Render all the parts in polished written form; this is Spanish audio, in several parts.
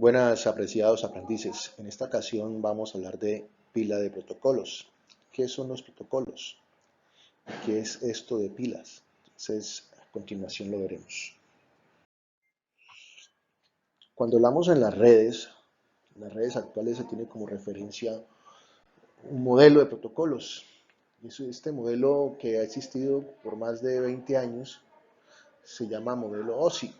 Buenas, apreciados aprendices. En esta ocasión vamos a hablar de pila de protocolos. ¿Qué son los protocolos? ¿Qué es esto de pilas? Entonces, a continuación lo veremos. Cuando hablamos en las redes actuales se tiene como referencia un modelo de protocolos. Este modelo que ha existido por más de 20 años se llama modelo OSI,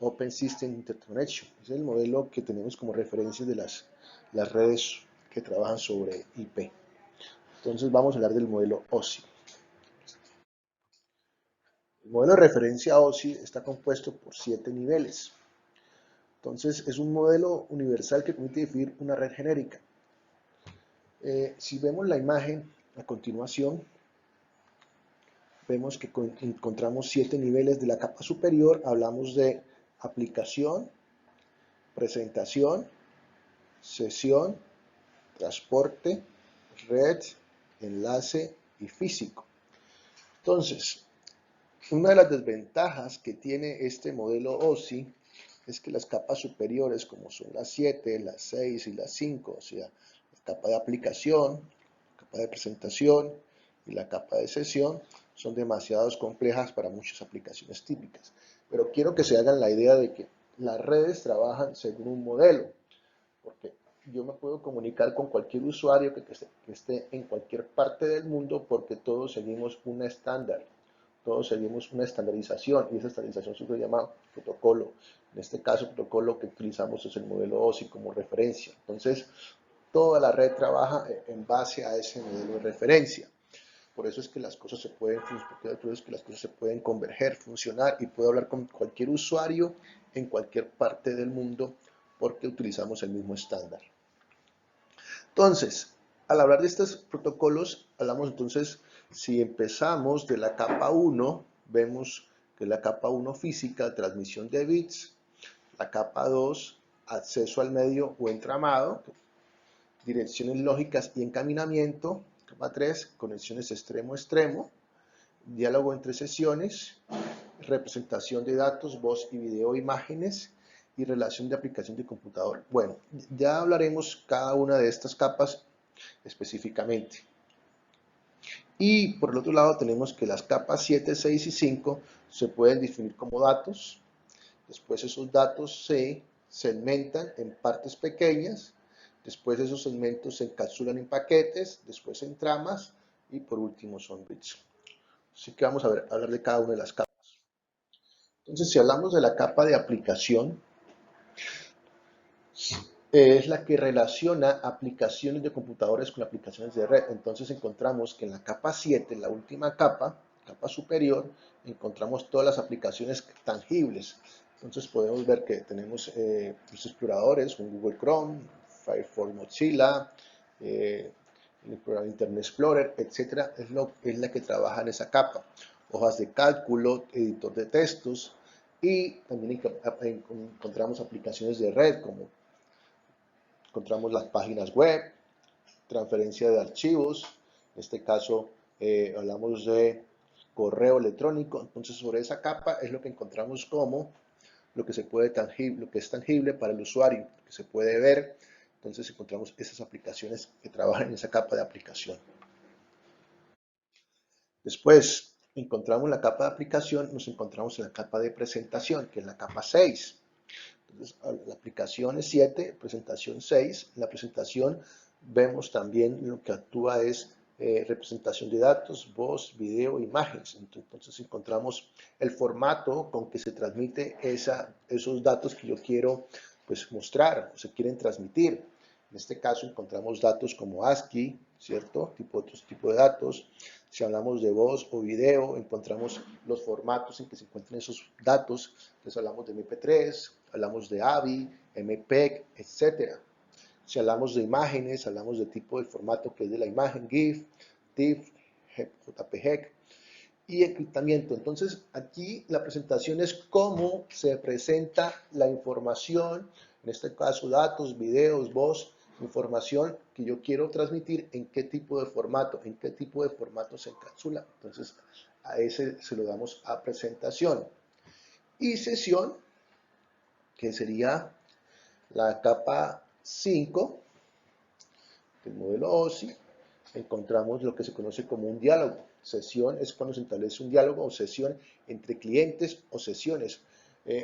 Open System Interconnection. Es el modelo que tenemos como referencia de las redes que trabajan sobre IP. Entonces vamos a hablar del modelo OSI. El modelo de referencia OSI está compuesto por 7 niveles. Entonces es un modelo universal que permite definir una red genérica. Si vemos la imagen a continuación, vemos que encontramos 7 niveles de la capa superior. Hablamos de aplicación, presentación, sesión, transporte, red, enlace y físico. Entonces, una de las desventajas que tiene este modelo OSI es que las capas superiores, como son las 7, las 6 y las 5, o sea, la capa de aplicación, la capa de presentación y la capa de sesión, son demasiado complejas para muchas aplicaciones típicas. Pero quiero que se hagan la idea de que las redes trabajan según un modelo, porque yo me puedo comunicar con cualquier usuario que esté en cualquier parte del mundo porque todos seguimos un estándar, todos seguimos una estandarización y esa estandarización se llama protocolo. En este caso, el protocolo que utilizamos es el modelo OSI como referencia. Entonces, toda la red trabaja en base a ese modelo de referencia. Por eso es que las cosas se pueden, converger, funcionar y puedo hablar con cualquier usuario en cualquier parte del mundo porque utilizamos el mismo estándar. Entonces, al hablar de estos protocolos, hablamos entonces, si empezamos de la capa 1, vemos que la capa 1 física, transmisión de bits, la capa 2, acceso al medio o entramado, direcciones lógicas y encaminamiento, capa 3, conexiones extremo-extremo, diálogo entre sesiones, representación de datos, voz y video, imágenes y relación de aplicación de computador. Bueno, ya hablaremos cada una de estas capas específicamente. Y por el otro lado tenemos que las capas 7, 6 y 5 se pueden definir como datos. Después esos datos se segmentan en partes pequeñas. Después esos segmentos se encapsulan en paquetes, después en tramas y por último son bits. Así que vamos a hablar de cada una de las capas. Entonces, si hablamos de la capa de aplicación, es la que relaciona aplicaciones de computadores con aplicaciones de red. Entonces encontramos que en la capa 7, la última capa superior, encontramos todas las aplicaciones tangibles. Entonces podemos ver que tenemos los exploradores, un Google Chrome, Firefox, Mozilla, el Internet Explorer, etcétera, es la que trabaja en esa capa. Hojas de cálculo, editor de textos y también encontramos aplicaciones de red como encontramos las páginas web, transferencia de archivos, en este caso hablamos de correo electrónico. Entonces sobre esa capa es lo que encontramos como lo que lo que es tangible para el usuario, que se puede ver. Entonces encontramos esas aplicaciones que trabajan en esa capa de aplicación. Después encontramos la capa de aplicación, nos encontramos en la capa de presentación, que es la capa 6. Entonces, la aplicación es 7, presentación 6. En la presentación vemos también lo que actúa es representación de datos, voz, video, imágenes. Entonces encontramos el formato con que se transmite esos datos que yo quiero pues, mostrar o se quieren transmitir. En este caso encontramos datos como ASCII, ¿cierto? Otros tipos de datos. Si hablamos de voz o video, encontramos los formatos en que se encuentran esos datos. Entonces hablamos de MP3, hablamos de AVI, MPEG, etc. Si hablamos de imágenes, hablamos de tipo de formato que es de la imagen, GIF, TIFF, JPG y encriptamiento. Entonces aquí la presentación es cómo se presenta la información, en este caso datos, videos, voz, información que yo quiero transmitir, en qué tipo de formato, se encapsula. Entonces a ese se lo damos a presentación. Y sesión, que sería La capa 5, del modelo OSI, encontramos lo que se conoce como un diálogo. Sesión es cuando se establece un diálogo o sesión entre clientes o sesiones.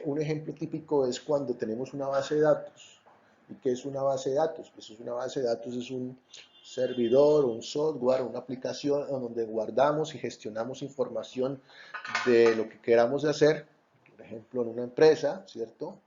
Un ejemplo típico es cuando tenemos una base de datos. ¿Y qué es una base de datos? Pues es una base de datos, es un servidor, un software, una aplicación donde guardamos y gestionamos información de lo que queramos hacer. Por ejemplo, en una empresa, ¿cierto?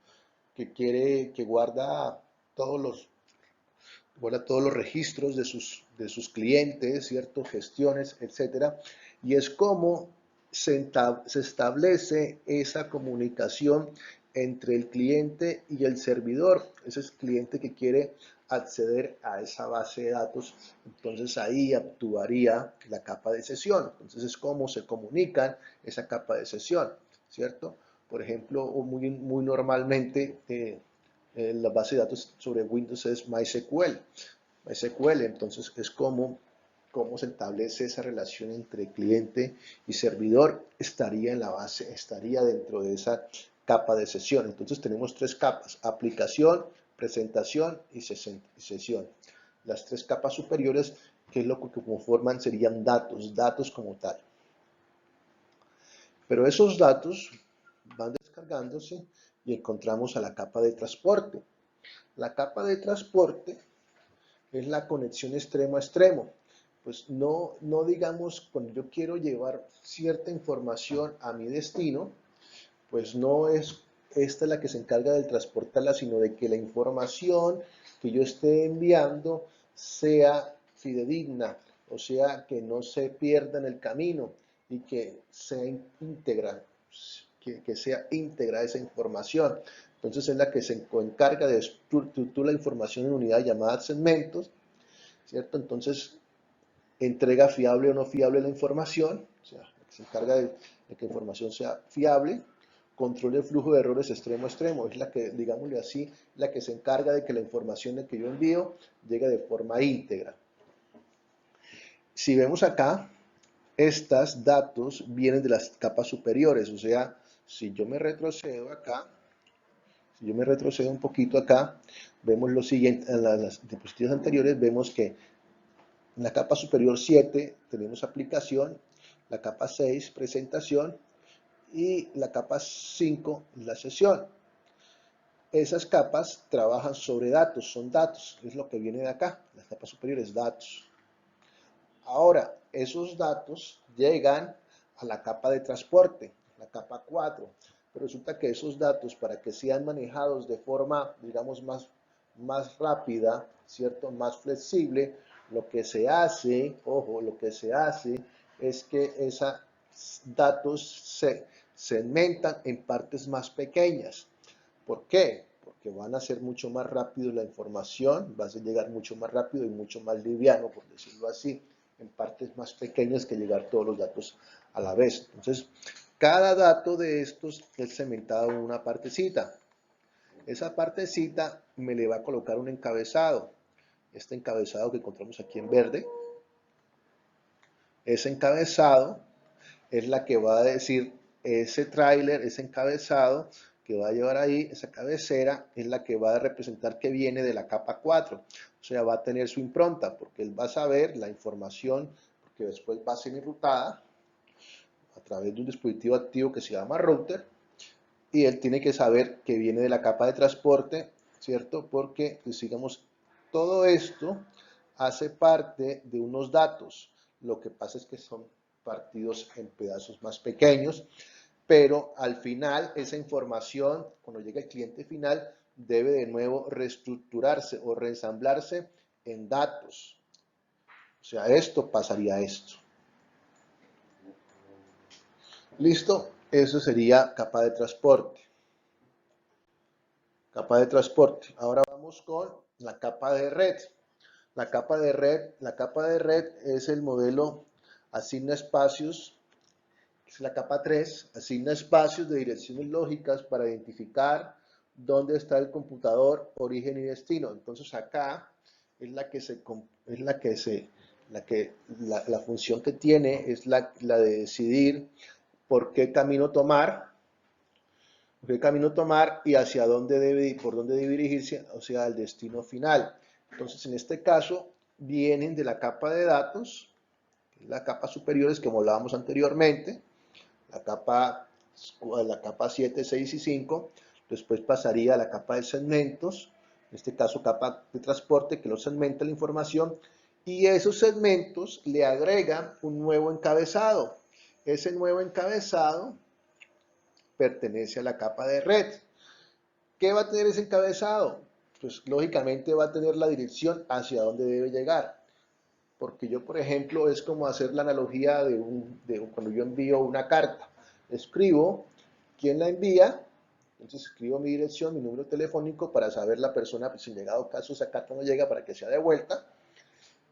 Que guarda todos los registros de sus clientes, ¿cierto? Gestiones, etcétera. Y es como se establece esa comunicación entre el cliente y el servidor. Ese es el cliente que quiere acceder a esa base de datos. Entonces ahí actuaría la capa de sesión. Entonces es como se comunican esa capa de sesión, ¿cierto? Por ejemplo, muy normalmente la base de datos sobre Windows es MySQL. MySQL, entonces es cómo se establece esa relación entre cliente y servidor, estaría en la base, estaría dentro de esa capa de sesión. Entonces tenemos tres capas: aplicación, presentación y sesión. Las tres capas superiores, que es lo que conforman, serían datos como tal. Pero esos datos van descargándose y encontramos a la capa de transporte. La capa de transporte es la conexión extremo a extremo. Pues no digamos, cuando yo quiero llevar cierta información a mi destino, pues no es esta la que se encarga de transportarla, sino de que la información que yo esté enviando sea fidedigna, o sea, que no se pierda en el camino y que sea íntegra, que sea íntegra esa información. Entonces es la que se encarga de estructurar la información en unidades llamadas segmentos, ¿cierto? Entonces entrega fiable o no fiable la información, o sea, se encarga de que la información sea fiable, control el flujo de errores extremo a extremo, es la que, digámosle así, la que se encarga de que la información que yo envío llegue de forma íntegra. Si vemos acá, estos datos vienen de las capas superiores, o sea, si yo me retrocedo acá, si yo me retrocedo un poquito acá, vemos lo siguiente, en las diapositivas anteriores vemos que en la capa superior 7 tenemos aplicación, la capa 6 presentación y la capa 5 la sesión. Esas capas trabajan sobre datos, son datos, es lo que viene de acá, la capa superior es datos. Ahora, esos datos llegan a la capa de transporte, la capa 4, pero resulta que esos datos, para que sean manejados de forma, digamos, más rápida, ¿cierto? Más flexible, lo que se hace, ojo, lo que se hace es que esos datos se segmentan en partes más pequeñas. ¿Por qué? Porque van a ser mucho más rápido la información, va a llegar mucho más rápido y mucho más liviano, por decirlo así, en partes más pequeñas que llegar todos los datos a la vez. Entonces, cada dato de estos es segmentado en una partecita. Esa partecita me le va a colocar un encabezado. Este encabezado que encontramos aquí en verde, ese encabezado es la que va a decir, ese tráiler, ese encabezado que va a llevar ahí, esa cabecera, es la que va a representar que viene de la capa 4. O sea, va a tener su impronta, porque él va a saber la información, porque después va a ser enrutada a través de un dispositivo activo que se llama router, y él tiene que saber que viene de la capa de transporte, ¿cierto? Porque, pues, digamos, todo esto hace parte de unos datos. Lo que pasa es que son partidos en pedazos más pequeños, pero al final esa información, cuando llega al cliente final, debe de nuevo reestructurarse o reensamblarse en datos. O sea, esto pasaría a esto. ¿Listo? Eso sería capa de transporte. Capa de transporte. Ahora vamos con la capa de red. La capa de red es el modelo asigna espacios, es la capa 3, asigna espacios de direcciones lógicas para identificar dónde está el computador, origen y destino. Entonces acá es la función que tiene es la de decidir por qué camino tomar, qué camino tomar y hacia dónde debe, por dónde debe dirigirse, o sea, el destino final. Entonces, en este caso, vienen de la capa de datos, la capa superior es como hablábamos anteriormente, la capa, la capa 7, 6 y 5, después pasaría a la capa de segmentos, en este caso capa de transporte que lo segmenta la información, y esos segmentos le agregan un nuevo encabezado. Ese nuevo encabezado pertenece a la capa de red. ¿Qué va a tener ese encabezado? Pues lógicamente va a tener la dirección hacia dónde debe llegar. Porque yo, por ejemplo, es como hacer la analogía de cuando yo envío una carta. Escribo quién la envía, entonces escribo mi dirección, mi número telefónico para saber la persona, pues, si en llegado caso esa carta no llega para que sea devuelta.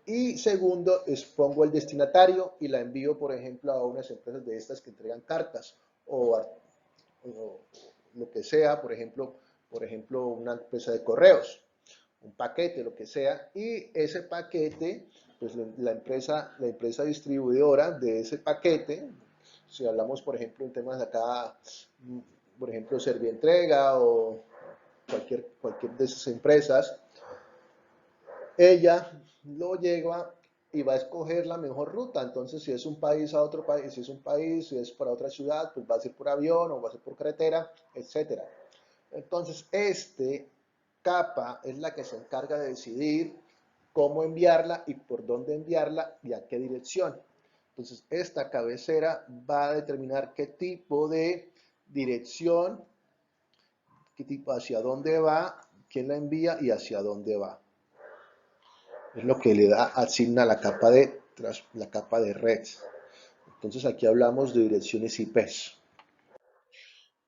Y segundo, pongo el destinatario y la envío, por ejemplo, a unas empresas de estas que entregan cartas o lo que sea, por ejemplo, una empresa de correos, un paquete, lo que sea, y ese paquete, pues la empresa distribuidora de ese paquete, si hablamos, por ejemplo, en temas de acá, por ejemplo, Servientrega o cualquier de esas empresas, ella lo lleva y va a escoger la mejor ruta. Entonces, si es un país a otro país, si es un país, si es para otra ciudad, pues va a ser por avión o va a ser por carretera, etcétera. Entonces, capa es la que se encarga de decidir cómo enviarla y por dónde enviarla y a qué dirección. Entonces, esta cabecera va a determinar qué tipo de dirección, qué tipo, hacia dónde va, quién la envía y hacia dónde va. Es lo que le asigna la capa de red. Entonces, aquí hablamos de direcciones IPs.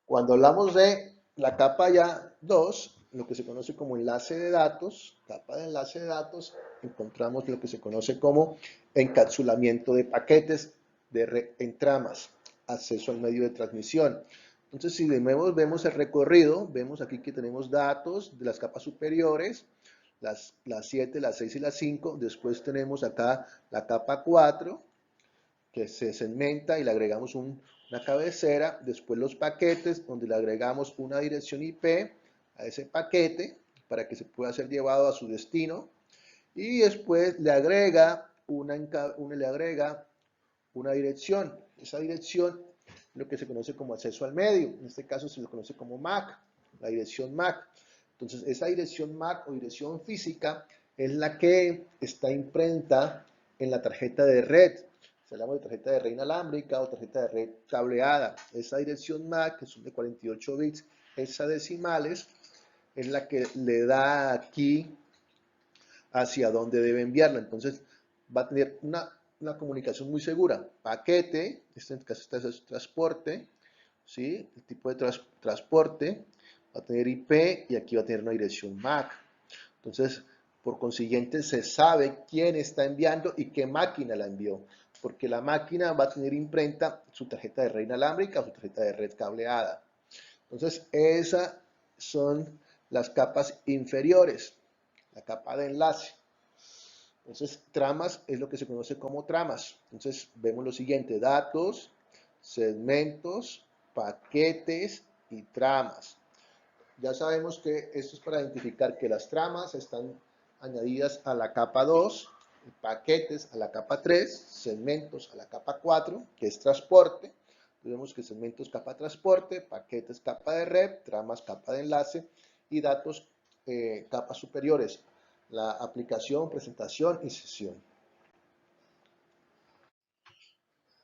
Cuando hablamos de la capa ya 2, lo que se conoce como enlace de datos, capa de enlace de datos, encontramos lo que se conoce como encapsulamiento de paquetes de red en tramas, acceso al medio de transmisión. Entonces, si de nuevo vemos el recorrido, vemos aquí que tenemos datos de las capas superiores, las 7, las 6 y las 5. Después tenemos acá la capa 4, que se segmenta y le agregamos una cabecera, después los paquetes donde le agregamos una dirección IP a ese paquete para que se pueda ser llevado a su destino y después le agrega una dirección. Esa dirección es lo que se conoce como acceso al medio, en este caso se lo conoce como MAC, la dirección MAC. Entonces esa dirección MAC o dirección física es la que está imprenta en la tarjeta de red. Si hablamos de tarjeta de red inalámbrica o tarjeta de red cableada, esa dirección MAC, que son de 48 bits hexadecimales, es la que le da aquí hacia dónde debe enviarla. Entonces va a tener una comunicación muy segura. Paquete, este en este caso este es transporte, ¿sí? El tipo de transporte va a tener IP y aquí va a tener una dirección MAC. Entonces, por consiguiente, se sabe quién está enviando y qué máquina la envió, porque la máquina va a tener imprenta su tarjeta de red inalámbrica o su tarjeta de red cableada. Entonces, esas son las capas inferiores, la capa de enlace. Entonces, tramas es lo que se conoce como tramas. Entonces, vemos lo siguiente: datos, segmentos, paquetes y tramas. Ya sabemos que esto es para identificar que las tramas están añadidas a la capa 2, paquetes a la capa 3, segmentos a la capa 4, que es transporte. Vemos que segmentos capa transporte, paquetes capa de red, tramas capa de enlace y datos capas superiores, la aplicación, presentación y sesión.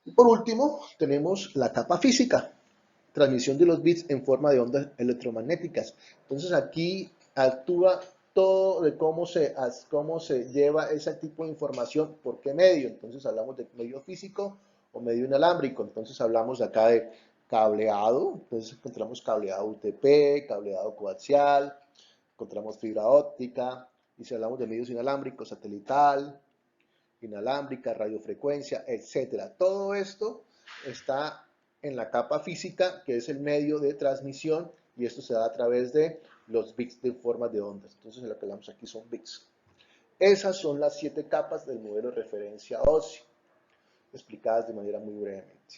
Y por último, tenemos la capa física, transmisión de los bits en forma de ondas electromagnéticas. Entonces aquí actúa todo de cómo se lleva ese tipo de información, por qué medio. Entonces hablamos de medio físico o medio inalámbrico. Entonces hablamos acá de cableado. Entonces encontramos cableado UTP, cableado coaxial, encontramos fibra óptica. Y si hablamos de medios inalámbricos, satelital, inalámbrica, radiofrecuencia, etcétera. Todo esto está en la capa física, que es el medio de transmisión, y esto se da a través de los bits de formas de ondas. Entonces, lo que hablamos aquí son bits. Esas son las 7 capas del modelo de referencia OSI, explicadas de manera muy brevemente.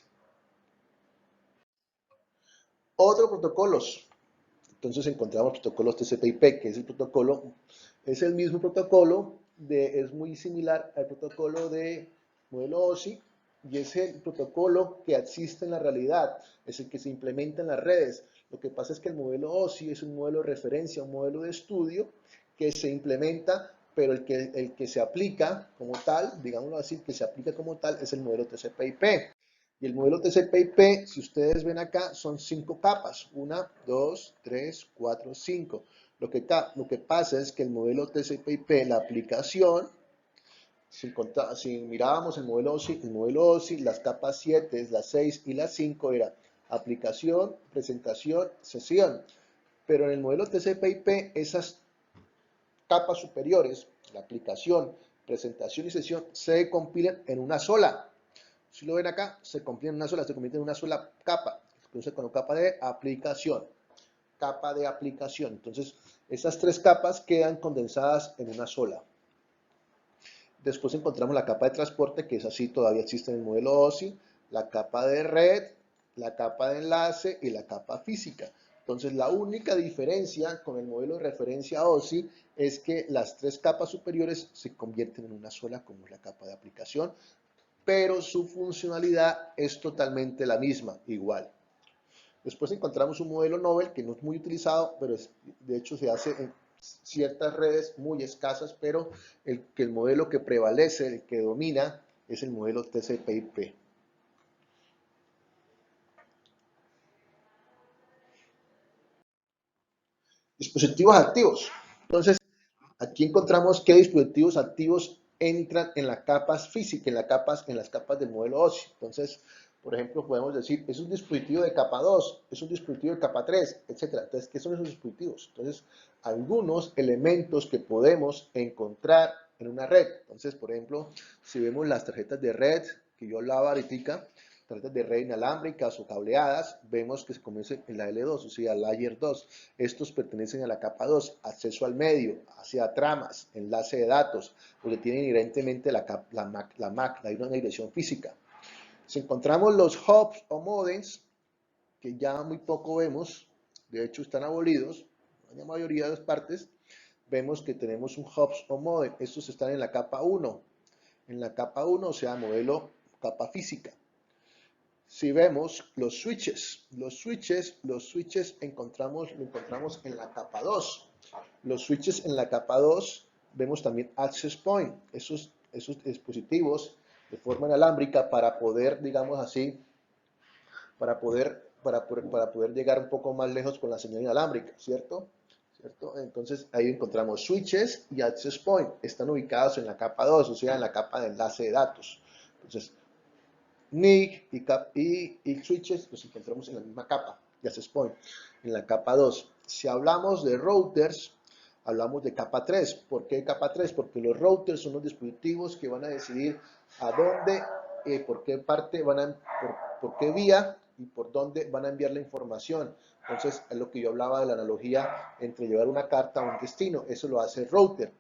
Otros protocolos. Entonces encontramos protocolos TCP/IP, que es el protocolo, es el mismo protocolo, es muy similar al protocolo de modelo OSI, y es el protocolo que existe en la realidad, es el que se implementa en las redes. Lo que pasa es que el modelo OSI es un modelo de referencia, un modelo de estudio que se implementa, pero el que se aplica como tal, digámoslo así, que se aplica como tal es el modelo TCP/IP. Y el modelo TCP/IP, si ustedes ven acá, son 5 capas. 1, 2, 3, 4, 5. Lo que pasa es que el modelo TCP/IP, la aplicación, si mirábamos el modelo OSI, las capas 7, las 6 y las 5 era aplicación, presentación, sesión. Pero en el modelo TCP/IP, esas capas superiores, la aplicación, presentación y sesión, se compilan en una sola. Si lo ven acá, se compilan en una sola, se convierte en una sola capa. Entonces, con capa de aplicación. Capa de aplicación. Entonces, esas 3 capas quedan condensadas en una sola. Después encontramos la capa de transporte, que es así, todavía existe en el modelo OSI, la capa de red, la capa de enlace y la capa física. Entonces, la única diferencia con el modelo de referencia OSI es que las 3 capas superiores se convierten en una sola, como es la capa de aplicación, pero su funcionalidad es totalmente la misma, igual. Después encontramos un modelo Nobel que no es muy utilizado, pero de hecho se hace en ciertas redes muy escasas, pero el modelo que prevalece, el que domina, es el modelo TCP/IP. Dispositivos activos. Entonces, aquí encontramos qué dispositivos activos entran en las capas físicas, en las capas del modelo OSI. Entonces, por ejemplo, podemos decir, es un dispositivo de capa 2, es un dispositivo de capa 3, etcétera. Entonces, ¿qué son esos dispositivos? Entonces, algunos elementos que podemos encontrar en una red. Entonces, por ejemplo, si vemos las tarjetas de red que yo hablaba ahorita, tarjetas de red inalámbricas o cableadas, vemos que se comienza en la L2, o sea, Layer 2. Estos pertenecen a la capa 2, acceso al medio, hacia tramas, enlace de datos, porque tienen inherentemente MAC, hay una dirección física. Si encontramos los hubs o modems, que ya muy poco vemos, de hecho están abolidos, en la mayoría de las partes, vemos que tenemos un hubs o modem. Estos están en la capa 1. En la capa 1, o sea, modelo capa física. Si vemos los switches lo encontramos en la capa 2. Los switches en la capa 2 vemos también access point, esos dispositivos de forma inalámbrica para poder, digamos así, para poder llegar un poco más lejos con la señal inalámbrica, ¿cierto? ¿Cierto? Entonces ahí encontramos switches y access point, están ubicados en la capa 2, o sea, en la capa de enlace de datos. Entonces, NIC y switches los encontramos en la misma capa de access point, en la capa 2. Si hablamos de routers, hablamos de capa 3. ¿Por qué capa 3? Porque los routers son los dispositivos que van a decidir a dónde, por qué parte por qué vía y por dónde van a enviar la información. Entonces, es lo que yo hablaba de la analogía entre llevar una carta a un destino. Eso lo hace el router.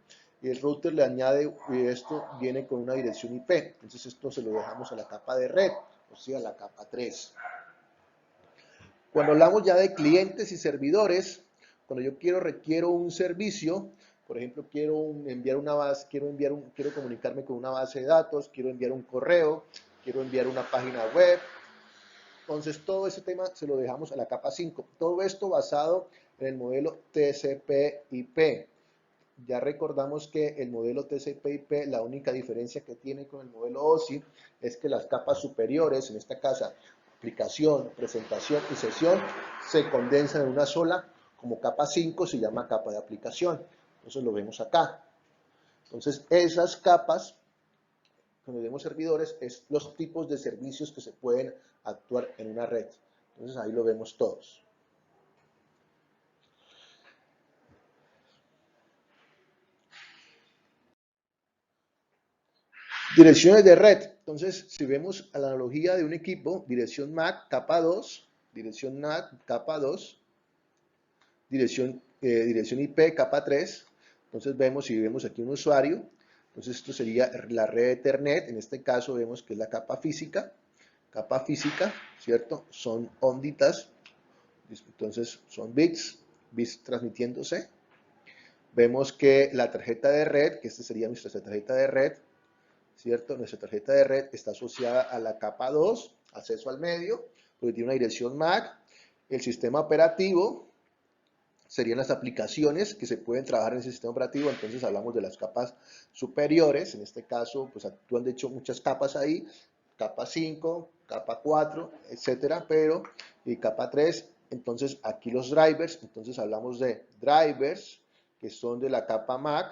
Y el router le añade, y esto viene con una dirección IP. Entonces, esto se lo dejamos a la capa de red, o sea, a la capa 3. Cuando hablamos ya de clientes y servidores, cuando yo requiero un servicio, por ejemplo, quiero comunicarme con una base de datos, quiero enviar un correo, quiero enviar una página web. Entonces, todo ese tema se lo dejamos a la capa 5. Todo esto basado en el modelo TCP/IP. Ya recordamos que el modelo TCP/IP, la única diferencia que tiene con el modelo OSI es que las capas superiores, en esta casa, aplicación, presentación y sesión, se condensan en una sola, como capa 5 se llama capa de aplicación. Entonces lo vemos acá. Entonces esas capas, cuando vemos servidores, es los tipos de servicios que se pueden actuar en una red. Entonces ahí lo vemos todos. Direcciones de red. Entonces, si vemos a la analogía de un equipo, dirección MAC, capa 2, dirección NAT, capa 2, dirección IP, capa 3. Entonces, si vemos aquí un usuario, entonces esto sería la red Ethernet. En este caso, vemos que es la capa física, ¿cierto? Son onditas, Entonces son bits transmitiéndose. Vemos que la tarjeta de red, que esta sería nuestra tarjeta de red, ¿cierto? Nuestra tarjeta de red está asociada a la capa 2, acceso al medio, porque tiene una dirección MAC. El sistema operativo serían las aplicaciones que se pueden trabajar en ese sistema operativo. Entonces hablamos de las capas superiores. En este caso, pues actúan de hecho muchas capas ahí, capa 5, capa 4, etcétera, pero y capa 3. Entonces aquí los drivers, entonces hablamos de drivers que son de la capa MAC,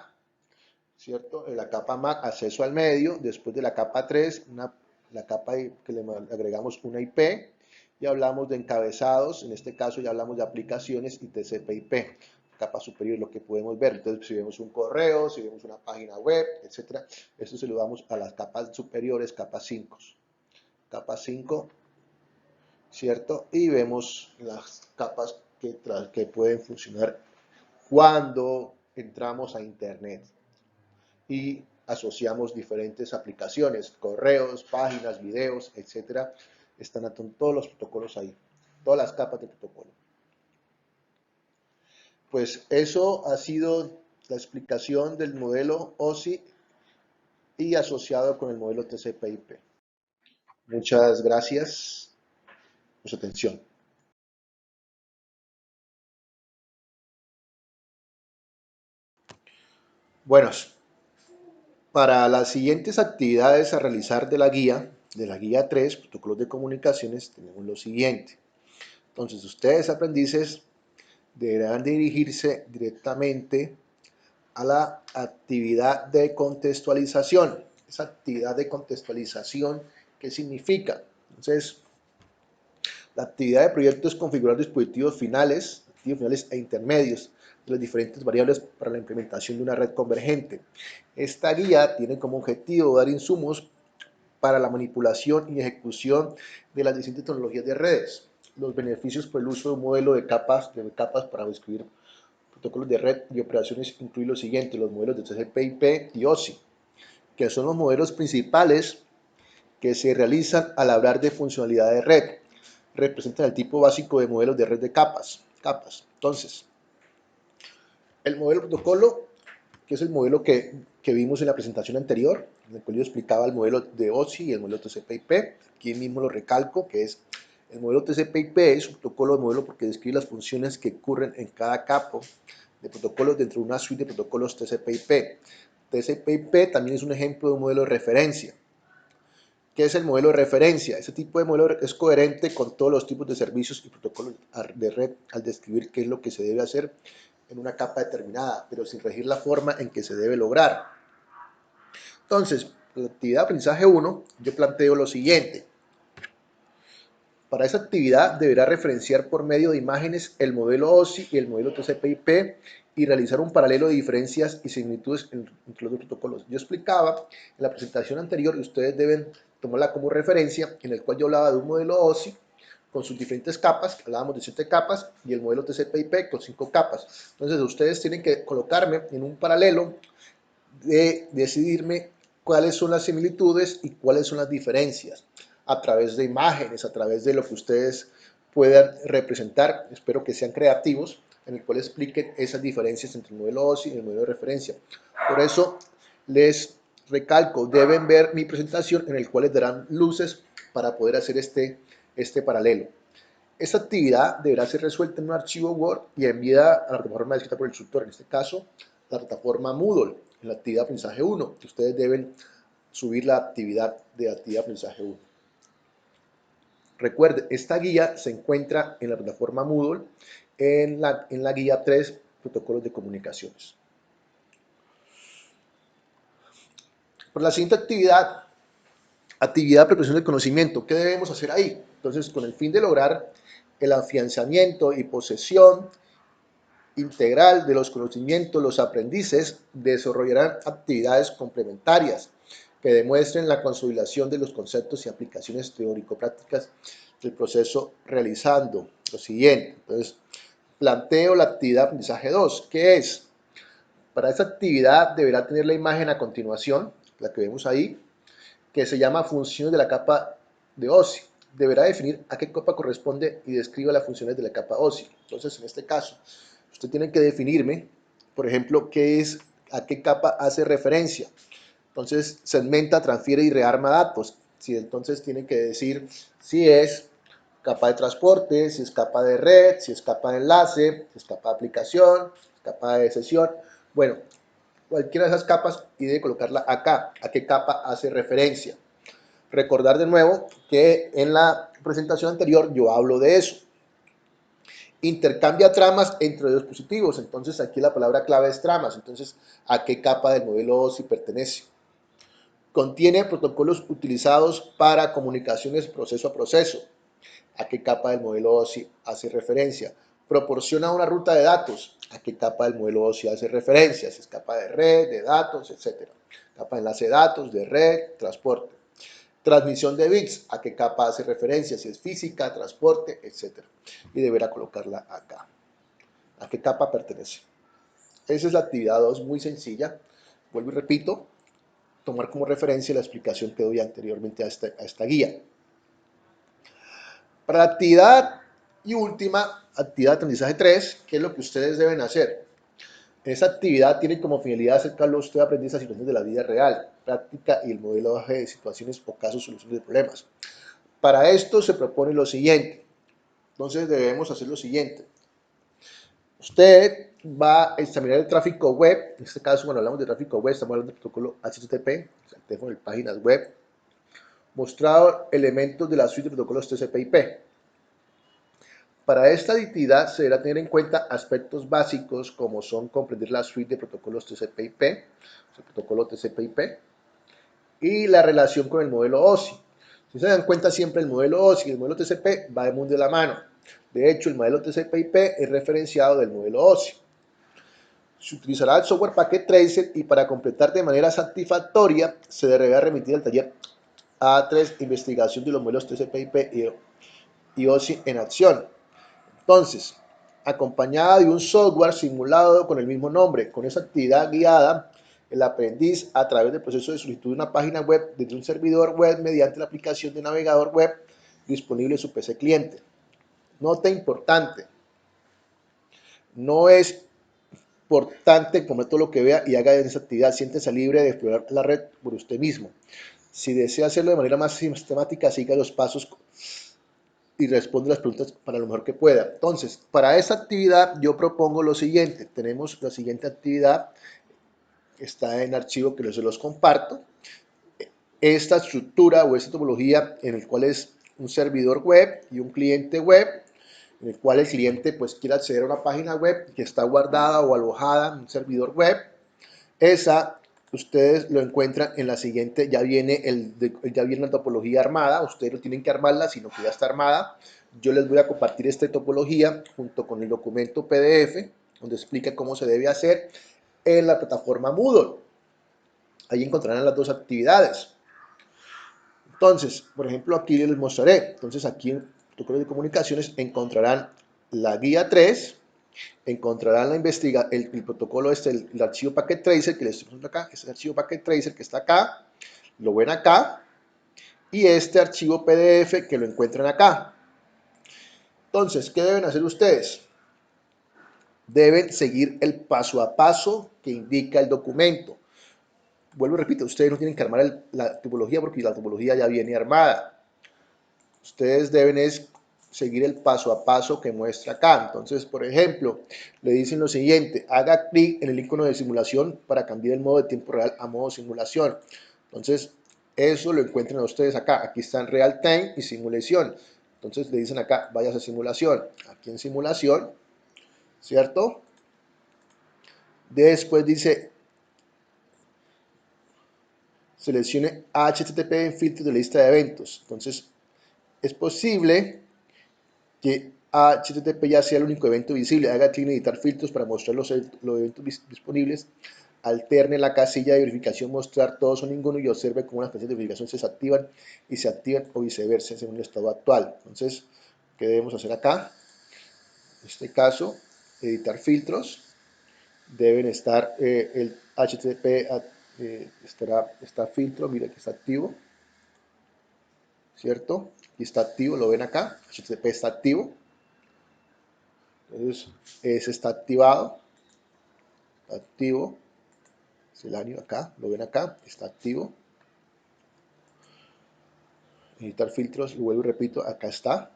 ¿cierto? En la capa MAC, acceso al medio. Después de la capa 3, la capa que le agregamos una IP, y hablamos de encabezados. En este caso ya hablamos de aplicaciones y TCP/IP. Capa superior es lo que podemos ver. Entonces, si vemos un correo, si vemos una página web, etcétera, esto se lo damos a las capas superiores, capa 5. Capa 5, ¿cierto? Y vemos las capas que pueden funcionar cuando entramos a Internet y asociamos diferentes aplicaciones, correos, páginas, videos, etcétera. Están todos los protocolos ahí, todas las capas de protocolo. Pues eso ha sido la explicación del modelo OSI y asociado con el modelo TCP/IP. Muchas gracias por su atención. Bueno, para las siguientes actividades a realizar de la guía 3, protocolos de comunicaciones, tenemos lo siguiente. Entonces, ustedes aprendices deberán dirigirse directamente a la actividad de contextualización. Esa actividad de contextualización, ¿qué significa? Entonces, la actividad de proyecto es configurar dispositivos finales e intermedios de las diferentes variables para la implementación de una red convergente. Esta guía tiene como objetivo dar insumos para la manipulación y ejecución de las distintas tecnologías de redes. Los beneficios por el uso de un modelo de capas para describir protocolos de red y operaciones incluyen lo siguiente: los modelos de TCP/IP y OSI, que son los modelos principales que se realizan al hablar de funcionalidad de red. Representan el tipo básico de modelos de red de capas. Entonces, el modelo protocolo, que es el modelo que vimos en la presentación anterior, en el cual yo explicaba el modelo de OSI y el modelo TCP/IP. Aquí mismo lo recalco, que es el modelo TCP/IP es un protocolo de modelo porque describe las funciones que ocurren en cada capo de protocolos dentro de una suite de protocolos TCP/IP. TCP/IP también es un ejemplo de un modelo de referencia. ¿Qué es el modelo de referencia? Ese tipo de modelo es coherente con todos los tipos de servicios y protocolos de red al describir qué es lo que se debe hacer en una capa determinada, pero sin regir la forma en que se debe lograr. Entonces, la actividad de aprendizaje 1, yo planteo lo siguiente. Para esa actividad deberá referenciar por medio de imágenes el modelo OSI y el modelo TCP/IP y realizar un paralelo de diferencias y similitudes entre los dos protocolos. Yo explicaba en la presentación anterior y ustedes deben tomarla como referencia, en el cual yo hablaba de un modelo OSI con sus diferentes capas, hablábamos de 7 capas, y el modelo TCP/IP con 5 capas. Entonces ustedes tienen que colocarme en un paralelo de decidirme cuáles son las similitudes y cuáles son las diferencias a través de imágenes, a través de lo que ustedes puedan representar. Espero que sean creativos, en el cual expliquen esas diferencias entre el modelo OSI y el modelo de referencia. Por eso les recalco, deben ver mi presentación en el cual les darán luces para poder hacer este paralelo. Esta actividad deberá ser resuelta en un archivo Word y enviada a la plataforma descrita por el instructor, en este caso la plataforma Moodle, en la actividad de aprendizaje 1, que ustedes deben subir la actividad de aprendizaje 1. Recuerde, esta guía se encuentra en la plataforma Moodle, en la guía 3, protocolos de comunicaciones. Por la siguiente actividad de preparación del conocimiento, ¿qué debemos hacer ahí? Entonces, con el fin de lograr el afianzamiento y posesión integral de los conocimientos, los aprendices desarrollarán actividades complementarias que demuestren la consolidación de los conceptos y aplicaciones teórico-prácticas del proceso, realizando lo siguiente. Entonces, planteo la actividad de aprendizaje 2, ¿qué es? Para esta actividad deberá tener la imagen a continuación, la que vemos ahí, que se llama funciones de la capa de OSI. deberá definir a qué capa corresponde y describa las funciones de la capa OSI. Entonces, en este caso, usted tiene que definirme, por ejemplo, a qué capa hace referencia. Entonces, segmenta, transfiere y rearma datos. Si entonces tiene que decir si es capa de transporte, si es capa de red, si es capa de enlace, si es capa de aplicación, capa de sesión. Bueno, cualquiera de esas capas y debe colocarla acá, a qué capa hace referencia. Recordar de nuevo que en la presentación anterior yo hablo de eso. Intercambia tramas entre los dispositivos, entonces aquí la palabra clave es tramas, entonces a qué capa del modelo OSI pertenece. Contiene protocolos utilizados para comunicaciones proceso a proceso, a qué capa del modelo OSI hace referencia. Proporciona una ruta de datos, a qué capa del modelo OSI hace referencia, si es capa de red, de datos, etc. Capa de enlace de datos, de red, transporte. Transmisión de bits, a qué capa hace referencia, si es física, transporte, etc. Y deberá colocarla acá. ¿A qué capa pertenece? Esa es la actividad 2, muy sencilla. Vuelvo y repito, tomar como referencia la explicación que doy anteriormente a esta guía. Para la actividad y última, actividad de aprendizaje 3, ¿qué es lo que ustedes deben hacer? Esa actividad tiene como finalidad acercarlo a usted a aprender a situaciones de la vida real, práctica y el modelo de situaciones o casos soluciones de problemas. Para esto se propone lo siguiente. Entonces debemos hacer lo siguiente. Usted va a examinar el tráfico web. En este caso, cuando hablamos de tráfico web, estamos hablando del protocolo HTTP, o sea, teléfono de páginas web. Mostrado elementos de la suite de protocolos TCP/IP. Para esta actividad se deberá tener en cuenta aspectos básicos como son comprender la suite de protocolos TCP/IP, el protocolo TCP/IP, y la relación con el modelo OSI. Si se dan cuenta, siempre el modelo OSI y el modelo TCP va muy de la mano. De hecho, el modelo TCP/IP es referenciado del modelo OSI. Se utilizará el software Packet Tracer y para completar de manera satisfactoria se deberá remitir al taller A3 investigación de los modelos TCP/IP y OSI en acción. Entonces, acompañada de un software simulado con el mismo nombre, con esa actividad guiada, el aprendiz a través del proceso de solicitud de una página web desde un servidor web mediante la aplicación de navegador web disponible en su PC cliente. Nota importante, no es importante comer todo lo que vea y haga en esa actividad, siéntese libre de explorar la red por usted mismo. Si desea hacerlo de manera más sistemática, siga los pasos y responde las preguntas para lo mejor que pueda. Entonces, para esta actividad yo propongo lo siguiente. Tenemos la siguiente actividad, está en archivo que se los comparto. Esta estructura o esta topología en el cual es un servidor web y un cliente web, en el cual el cliente pues quiere acceder a una página web que está guardada o alojada en un servidor web. Esa ustedes lo encuentran en la siguiente, ya viene la topología armada, ustedes no tienen que armarla, sino que ya está armada. Yo les voy a compartir esta topología junto con el documento PDF, donde explica cómo se debe hacer en la plataforma Moodle. Ahí encontrarán las dos actividades. Entonces, por ejemplo, aquí les mostraré. Entonces, aquí en protocolo de comunicaciones encontrarán la guía 3, encontrarán el protocolo el archivo Packet Tracer que les estoy mostrando acá, es el archivo Packet Tracer que está acá, lo ven acá, y este archivo PDF que lo encuentran acá. Entonces, ¿qué deben hacer ustedes? Deben seguir el paso a paso que indica el documento. Vuelvo y repito, ustedes no tienen que armar la topología porque la topología ya viene armada. Ustedes deben seguir el paso a paso que muestra acá. Entonces, por ejemplo, le dicen lo siguiente, haga clic en el icono de simulación para cambiar el modo de tiempo real a modo simulación. Entonces, eso lo encuentran ustedes acá. Aquí están real time y simulación. Entonces, le dicen acá, vayas a simulación. Aquí en simulación, ¿cierto? Después dice, seleccione HTTP en filtro de lista de eventos. Entonces, es posible que HTTP ya sea el único evento visible. Haga clic en editar filtros para mostrar los eventos disponibles. Alterne la casilla de verificación, mostrar todos o ninguno y observe cómo las casillas de verificación se desactivan y se activan o viceversa según el estado actual. Entonces, ¿qué debemos hacer acá? En este caso, editar filtros. Deben estar el HTTP está filtro, mira que está activo, ¿cierto? y está activo, lo ven acá, HTTP está activo. Entonces, ese está activado, activo, Selenium acá, lo ven acá, está activo. Editar filtros, lo vuelvo y repito, acá está.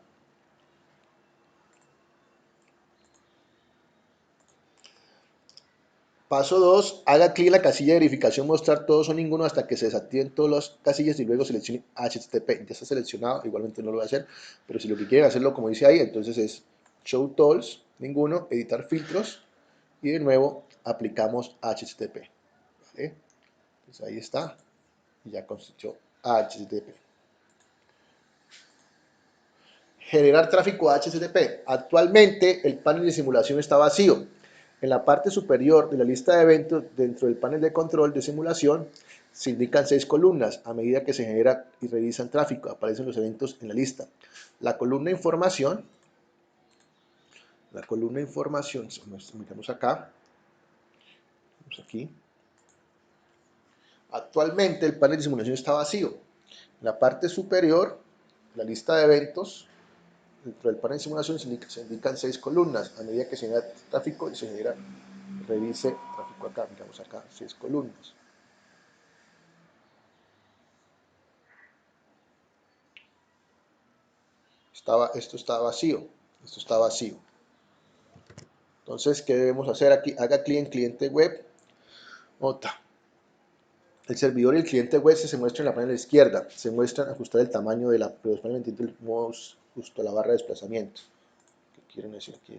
Paso 2, haga clic en la casilla de verificación, mostrar todos o ninguno hasta que se desactiven todas las casillas y luego seleccione HTTP. Ya está seleccionado, igualmente no lo voy a hacer, pero si lo que quieren hacerlo como dice ahí, entonces es Show Tools, ninguno, editar filtros y de nuevo aplicamos HTTP. ¿Vale? Entonces ahí está, y ya constituyó HTTP. Generar tráfico HTTP. Actualmente el panel de simulación está vacío. En la parte superior de la lista de eventos, dentro del panel de control de simulación, se indican 6 columnas. A medida que se genera y revisan tráfico, aparecen los eventos en la lista. La columna información, miramos acá, vamos aquí. Actualmente el panel de simulación está vacío. En la parte superior, la lista de eventos, dentro del panel de simulación se indican 6 columnas. A medida que se genera tráfico, se genera, revise tráfico acá, miramos acá, 6 columnas. Esto está vacío, esto está vacío. Entonces, ¿qué debemos hacer aquí? Haga clic en cliente web, nota. El servidor y el cliente web se muestran en la panel izquierda, se muestran ajustar el tamaño de la, pero el mouse justo a la barra de desplazamiento. ¿Qué quieren decir aquí?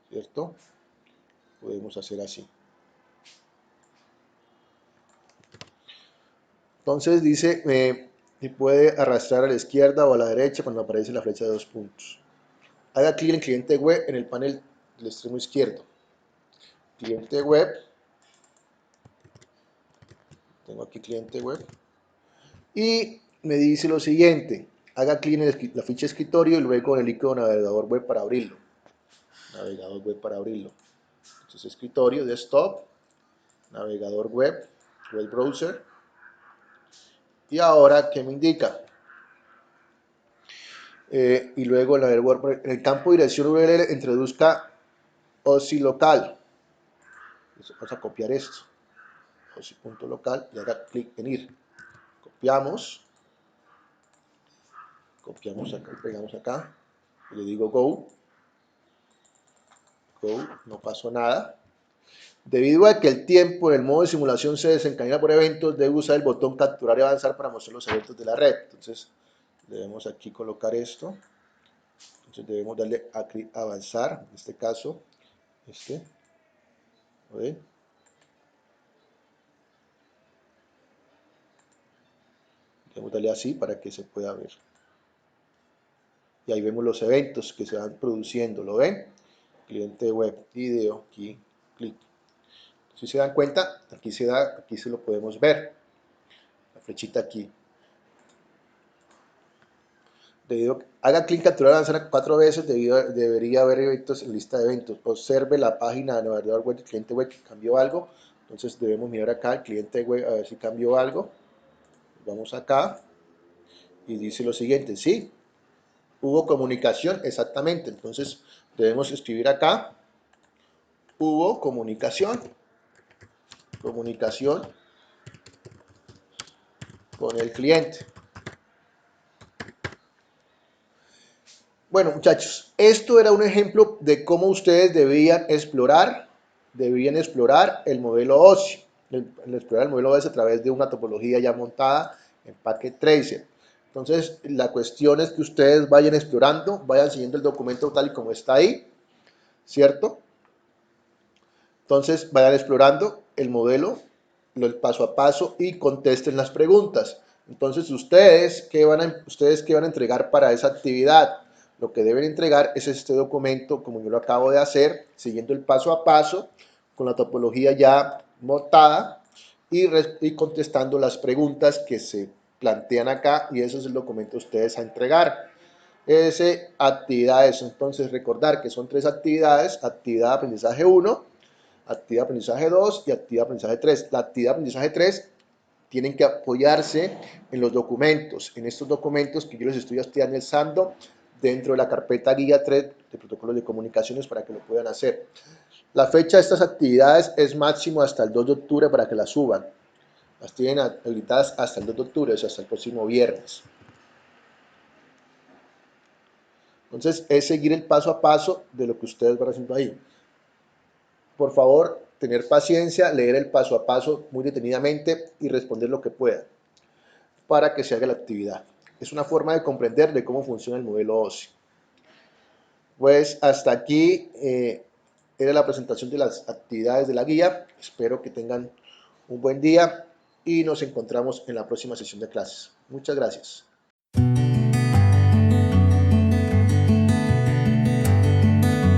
¿Cierto? Podemos hacer así. Entonces dice, puede arrastrar a la izquierda o a la derecha cuando aparece la flecha de 2 puntos. Haga clic en cliente web en el panel del extremo izquierdo. Cliente web. Tengo aquí cliente web. Y me dice lo siguiente. Haga clic en la ficha escritorio y luego en el icono navegador web para abrirlo. Navegador web para abrirlo. Entonces escritorio, desktop, navegador web, web browser. Y ahora, ¿qué me indica? Y luego en el campo de dirección URL introduzca OSI local. Vamos a copiar esto. OSI.local y haga clic en ir. Copiamos acá, pegamos acá. Y le digo go. Go, no pasó nada. Debido a que el tiempo en el modo de simulación se desencadena por eventos, debe usar el botón capturar y avanzar para mostrar los eventos de la red. Entonces, debemos aquí colocar esto. Entonces, debemos darle a clic avanzar, en este caso, ¿ven? Debemos darle así para que se pueda ver. Y ahí vemos los eventos que se van produciendo, ¿lo ven? Cliente web, video, aquí, clic. Si se dan cuenta, aquí se lo podemos ver. La flechita aquí. Haga clic en capturar avanzar 4 veces, debería haber eventos en lista de eventos. Observe la página de navegador web del cliente web que cambió algo. Entonces debemos mirar acá el cliente web a ver si cambió algo. Vamos acá y dice lo siguiente, sí, hubo comunicación, exactamente. Entonces debemos escribir acá, hubo comunicación con el cliente. Bueno, muchachos, esto era un ejemplo de cómo ustedes debían explorar el modelo OSI, explorar el modelo OSI a través de una topología ya montada en Packet Tracer. Entonces, la cuestión es que ustedes vayan explorando, vayan siguiendo el documento tal y como está ahí, ¿cierto? Entonces, vayan explorando el modelo, el paso a paso y contesten las preguntas. Entonces, ustedes qué van a entregar para esa actividad? Lo que deben entregar es este documento, como yo lo acabo de hacer, siguiendo el paso a paso, con la topología ya montada y contestando las preguntas que se plantean acá, y eso es el documento que ustedes a entregar. Actividades, entonces recordar que son 3 actividades: actividad de aprendizaje 1, actividad de aprendizaje 2 y actividad de aprendizaje 3. La actividad de aprendizaje 3 tienen que apoyarse en los documentos, en estos documentos que yo les estoy anexando dentro de la carpeta guía 3 de protocolos de comunicaciones para que lo puedan hacer. La fecha de estas actividades es máximo hasta el 2 de octubre para que las suban. Las tienen habilitadas hasta el 2 de octubre, o sea, hasta el próximo viernes. Entonces, es seguir el paso a paso de lo que ustedes van haciendo ahí. Por favor, tener paciencia, leer el paso a paso muy detenidamente y responder lo que puedan para que se haga la actividad. Es una forma de comprender de cómo funciona el modelo OSI. Pues hasta aquí era la presentación de las actividades de la guía. Espero que tengan un buen día y nos encontramos en la próxima sesión de clases. Muchas gracias.